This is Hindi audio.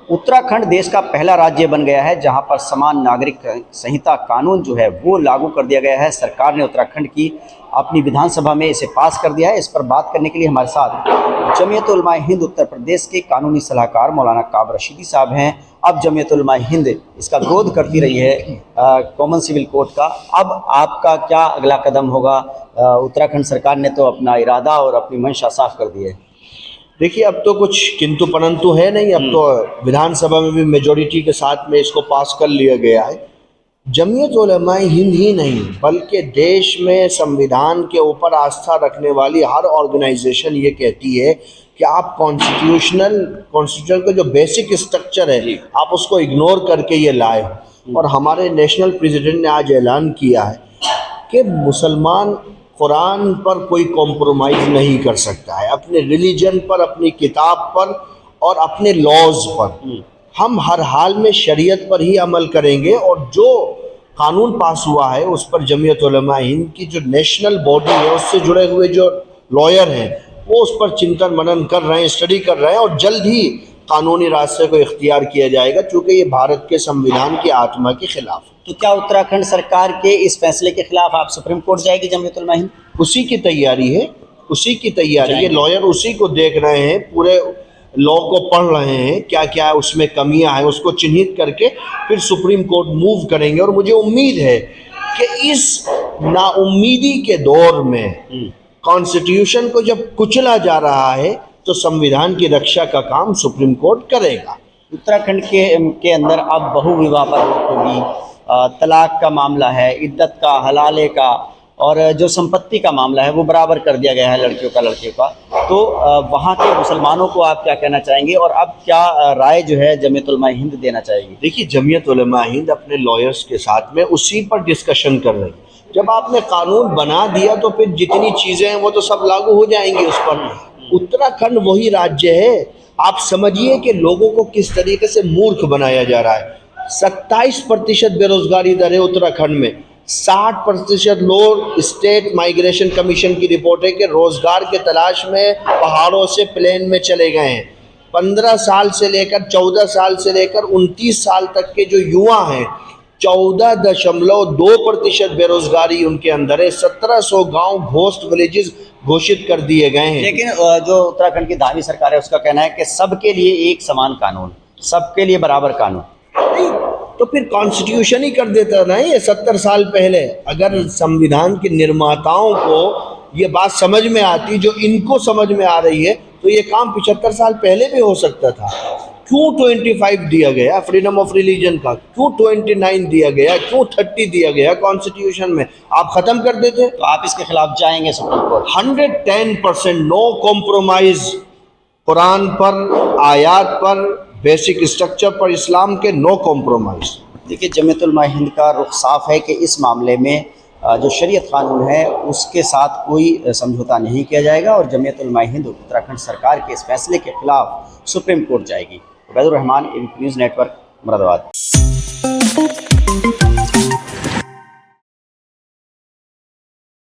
उत्तराखंड देश का पहला राज्य बन गया है जहां पर समान नागरिक संहिता कानून जो है वो लागू कर दिया गया है। सरकार ने उत्तराखंड की अपनी विधानसभा में इसे पास कर दिया है। इस पर बात करने के लिए हमारे साथ जमीयत उलमा हिंद उत्तर प्रदेश के कानूनी सलाहकार मौलाना काब रशीदी साहब हैं। अब जमीयत उलमा हिंद इसका विरोध करती रही है कॉमन सिविल कोर्ट का। अब आपका क्या अगला कदम होगा? उत्तराखंड सरकार ने तो अपना इरादा और अपनी मंशा साफ कर दी है। देखिए, अब तो कुछ किंतु परंतु है नहीं। अब तो विधानसभा में भी मेजॉरिटी के साथ में इसको पास कर लिया गया है। जमीयत उलमा हिंद ही नहीं बल्कि देश में संविधान के ऊपर आस्था रखने वाली हर ऑर्गेनाइजेशन ये कहती है कि आप कॉन्स्टिट्यूशन का जो बेसिक स्ट्रक्चर है आप उसको इग्नोर करके ये लाए। और हमारे नेशनल प्रेसिडेंट ने आज ऐलान किया है कि मुसलमान कुरान पर कोई कॉम्प्रोमाइज़ नहीं कर सकता है, अपने रिलीजन पर, अपनी किताब पर और अपने लॉज पर। हम हर हाल में शरीयत पर ही अमल करेंगे और जो कानून पास हुआ है उस पर जमीयत उलमा हिंद की जो नेशनल बॉडी है उससे जुड़े हुए जो लॉयर हैं वो उस पर चिंतन मनन कर रहे हैं, स्टडी कर रहे हैं और जल्द ही कानूनी रास्ते को इख्तियार किया जाएगा, क्योंकि ये भारत के संविधान की आत्मा के खिलाफ है। तो क्या उत्तराखंड सरकार के इस फैसले के खिलाफ आप सुप्रीम कोर्ट जाएगी जमीयत उलमा हिंद? उसी की तैयारी है, उसी की तैयारी है। लॉयर उसी को देख रहे हैं, पूरे लॉ को पढ़ रहे हैं, क्या क्या उसमें कमियां हैं उसको चिन्हित करके फिर सुप्रीम कोर्ट मूव करेंगे। और मुझे उम्मीद है कि इस नाउम्मीदी के दौर में कॉन्स्टिट्यूशन को जब कुचला जा रहा है तो संविधान की रक्षा का काम सुप्रीम कोर्ट करेगा। उत्तराखंड के अंदर अब बहुविवाह पर रोक होगी, तलाक का मामला है, इद्दत का, हलाले का और जो संपत्ति का मामला है वो बराबर कर दिया गया है लड़कियों का लड़कियों का। तो वहाँ के मुसलमानों को आप क्या कहना चाहेंगे और अब क्या राय जो है जमीयत उलमा हिंद देना चाहेगी? देखिए, जमीयत उलमा हिंद अपने लॉयर्स के साथ में उसी पर डिस्कशन कर रही है। जब आपने कानून बना दिया तो फिर जितनी चीज़ें हैं वो तो सब लागू हो जाएंगी उस पर। उत्तराखंड वही राज्य है, आप समझिए कि लोगों को किस तरीके से मूर्ख बनाया जा रहा है। 27% बेरोजगारी दर है उत्तराखंड में। 60% लोग स्टेट माइग्रेशन कमीशन की रिपोर्ट है कि रोजगार के तलाश में पहाड़ों से प्लेन में चले गए हैं। 15 साल से लेकर 14 साल से लेकर 29 साल तक के जो युवा हैं 14.2% बेरोजगारी उनके अंदर है। 1700 गांव घोस्ट विलेजेस घोषित कर दिए गए हैं। लेकिन जो उत्तराखंड की धामी सरकार है उसका कहना है कि सबके लिए एक समान कानून, सबके लिए बराबर कानून। तो फिर कॉन्स्टिट्यूशन ही कर देता ना ये 70 साल पहले। अगर संविधान के निर्माताओं को ये बात समझ में आती जो इनको समझ में आ रही है तो ये काम 75 साल पहले भी हो सकता था। क्यों 25 दिया गया फ्रीडम ऑफ रिलीजन का? क्यों 29 दिया गया? क्यों 30 दिया गया कॉन्स्टिट्यूशन में? आप ख़त्म कर देते। तो आप इसके खिलाफ जाएंगे सुप्रीम कोर्ट? 110% no compromise. कुरान पर, आयात पर, बेसिक स्ट्रक्चर पर इस्लाम के नो कॉम्प्रोमाइज़। देखिए, जमीयत उलमा हिंद का रुख साफ है कि इस मामले में जो शरीयत कानून है उसके साथ कोई समझौता नहीं किया जाएगा और जमीयत उलमा हिंद उत्तराखंड सरकार के इस फैसले के खिलाफ सुप्रीम कोर्ट जाएगी। Ubaidur Rahman, ABP news network, Moradabad.